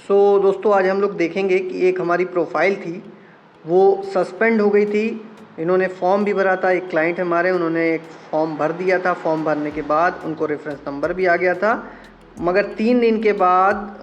दोस्तों आज हम लोग देखेंगे कि एक हमारी प्रोफाइल थी वो सस्पेंड हो गई थी। इन्होंने फॉर्म भी भरा था, एक क्लाइंट हमारे, उन्होंने एक फॉर्म भर दिया था। फॉर्म भरने के बाद उनको रेफरेंस नंबर भी आ गया था, मगर 3 दिन के बाद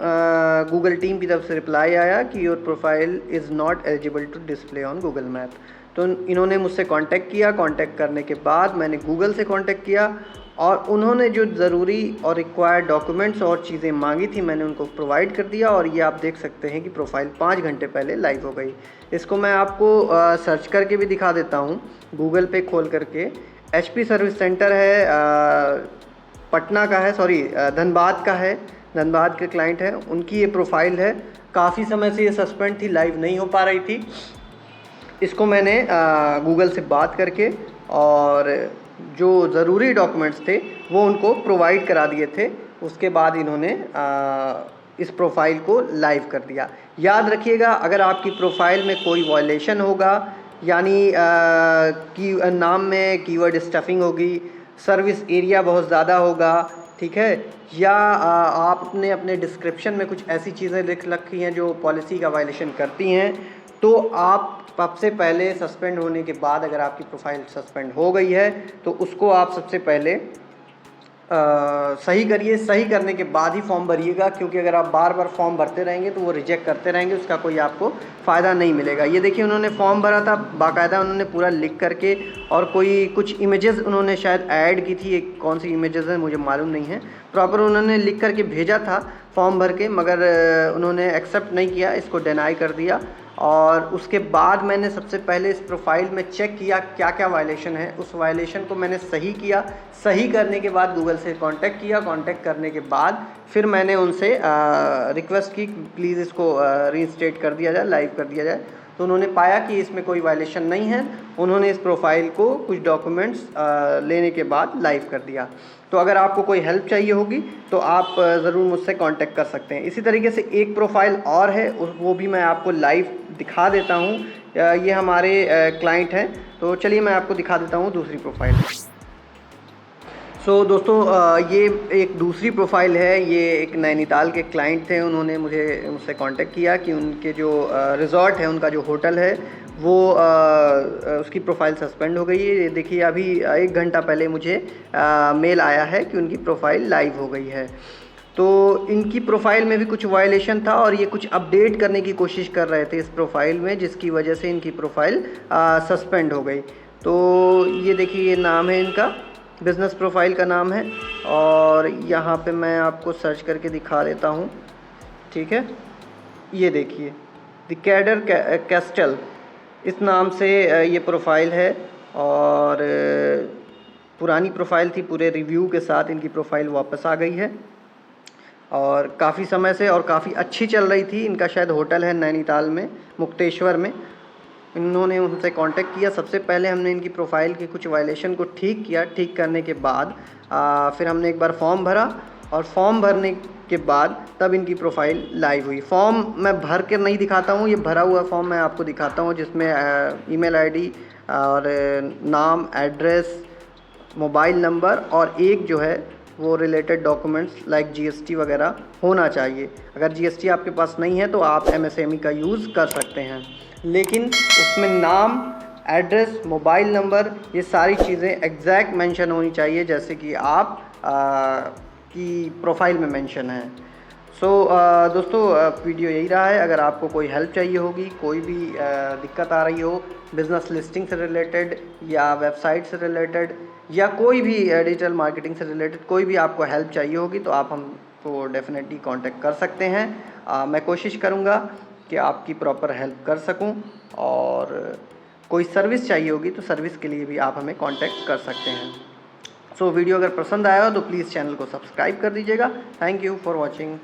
गूगल टीम की तरफ से रिप्लाई आया कि your profile is not eligible to display on Google map. तो इन्होंने मुझसे कांटेक्ट किया। कांटेक्ट करने के बाद मैंने गूगल से कांटेक्ट किया और उन्होंने जो ज़रूरी और रिक्वायर्ड डॉक्यूमेंट्स और चीज़ें मांगी थी मैंने उनको प्रोवाइड कर दिया। और ये आप देख सकते हैं कि प्रोफाइल 5 घंटे पहले लाइव हो गई। इसको मैं आपको सर्च करके भी दिखा देता हूँ, गूगल पे खोल करके। HP सर्विस सेंटर है, पटना का है, सॉरी धनबाद का है, धनबाद के क्लाइंट है, उनकी ये प्रोफाइल है। काफ़ी समय से ये सस्पेंड थी, लाइव नहीं हो पा रही थी। इसको मैंने गूगल से बात करके और जो ज़रूरी डॉक्यूमेंट्स थे वो उनको प्रोवाइड करा दिए थे। उसके बाद इन्होंने इस प्रोफाइल को लाइव कर दिया। याद रखिएगा, अगर आपकी प्रोफाइल में कोई वायलेशन होगा, यानी कि नाम में कीवर्ड स्टफिंग होगी, सर्विस एरिया बहुत ज़्यादा होगा, ठीक है, या आपने अपने डिस्क्रिप्शन में कुछ ऐसी चीज़ें लिख रखी हैं जो पॉलिसी का वायलेशन करती हैं, तो आप सबसे पहले सस्पेंड होने के बाद, अगर आपकी प्रोफाइल सस्पेंड हो गई है तो उसको आप सबसे पहले सही करिए। सही करने के बाद ही फॉर्म भरिएगा, क्योंकि अगर आप बार बार फॉर्म भरते रहेंगे तो वो रिजेक्ट करते रहेंगे, उसका कोई आपको फ़ायदा नहीं मिलेगा। ये देखिए, उन्होंने फॉर्म भरा था बाकायदा, उन्होंने पूरा लिख करके, और कोई कुछ इमेजेस उन्होंने शायद ऐड की थी, एक कौन सी इमेजेस है मुझे मालूम नहीं है, प्रॉपर उन्होंने लिख करके भेजा था फॉर्म भर के, मगर उन्होंने एक्सेप्ट नहीं किया, इसको डिनाई कर दिया। और उसके बाद मैंने सबसे पहले इस प्रोफाइल में चेक किया क्या क्या वायलेशन है। उस वायलेशन को मैंने सही किया। सही करने के बाद गूगल से कांटेक्ट किया। कांटेक्ट करने के बाद फिर मैंने उनसे रिक्वेस्ट की प्लीज़ इसको रीइंस्टेट कर दिया जाए, लाइव कर दिया जाए। तो उन्होंने पाया कि इसमें कोई वायलेशन नहीं है। उन्होंने इस प्रोफाइल को कुछ डॉक्यूमेंट्स लेने के बाद लाइव कर दिया। तो अगर आपको कोई हेल्प चाहिए होगी तो आप ज़रूर मुझसे कांटेक्ट कर सकते हैं। इसी तरीके से एक प्रोफाइल और है, वो भी मैं आपको लाइव दिखा देता हूँ। ये हमारे क्लाइंट हैं, तो चलिए मैं आपको दिखा देता हूँ दूसरी प्रोफाइल। दोस्तों ये एक दूसरी प्रोफाइल है। ये एक नैनीताल के क्लाइंट थे, उन्होंने मुझसे कांटेक्ट किया कि उनके जो रिज़ॉर्ट है, उनका जो होटल है, वो उसकी प्रोफाइल सस्पेंड हो गई है। ये देखिए, अभी 1 घंटा पहले मुझे मेल आया है कि उनकी प्रोफाइल लाइव हो गई है। तो इनकी प्रोफाइल में भी कुछ वायलेशन था और ये कुछ अपडेट करने की कोशिश कर रहे थे इस प्रोफाइल में, जिसकी वजह से इनकी प्रोफाइल सस्पेंड हो गई। तो ये देखिए, ये नाम है इनका, बिज़नेस प्रोफाइल का नाम है, और यहाँ पे मैं आपको सर्च करके दिखा देता हूँ, ठीक है। ये देखिए, द कैडर कैस्टल, इस नाम से ये प्रोफाइल है, और पुरानी प्रोफाइल थी, पूरे रिव्यू के साथ इनकी प्रोफाइल वापस आ गई है, और काफ़ी समय से और काफ़ी अच्छी चल रही थी। इनका शायद होटल है नैनीताल में, मुक्तेश्वर में। इन्होंने उनसे कांटेक्ट किया। सबसे पहले हमने इनकी प्रोफाइल के कुछ वायलेशन को ठीक किया। ठीक करने के बाद फिर हमने एक बार फॉर्म भरा, और फॉर्म भरने के बाद तब इनकी प्रोफाइल लाइव हुई। फॉर्म मैं भर कर नहीं दिखाता हूँ, ये भरा हुआ फॉर्म मैं आपको दिखाता हूँ, जिसमें ईमेल आईडी और नाम, एड्रेस, मोबाइल नंबर और एक जो है वो रिलेटेड डॉक्यूमेंट्स लाइक GST वगैरह होना चाहिए। अगर GST आपके पास नहीं है तो आप MSME का यूज़ कर सकते हैं, लेकिन उसमें नाम, एड्रेस, मोबाइल नंबर, ये सारी चीज़ें एग्जैक्ट मेंशन होनी चाहिए, जैसे कि आप की प्रोफाइल में मेंशन है। दोस्तों वीडियो यही रहा है। अगर आपको कोई हेल्प चाहिए होगी, कोई भी दिक्कत आ रही हो बिज़नेस लिस्टिंग से रिलेटेड या वेबसाइट से रिलेटेड या कोई भी डिजिटल मार्केटिंग से रिलेटेड कोई भी आपको हेल्प चाहिए होगी, तो आप हमको डेफिनेटली कांटेक्ट कर सकते हैं। मैं कोशिश करूँगा कि आपकी प्रॉपर हेल्प कर सकूं, और कोई सर्विस चाहिए होगी तो सर्विस के लिए भी आप हमें कांटेक्ट कर सकते हैं। वीडियो अगर पसंद आया हो तो प्लीज़ चैनल को सब्सक्राइब कर दीजिएगा। Thank you for watching.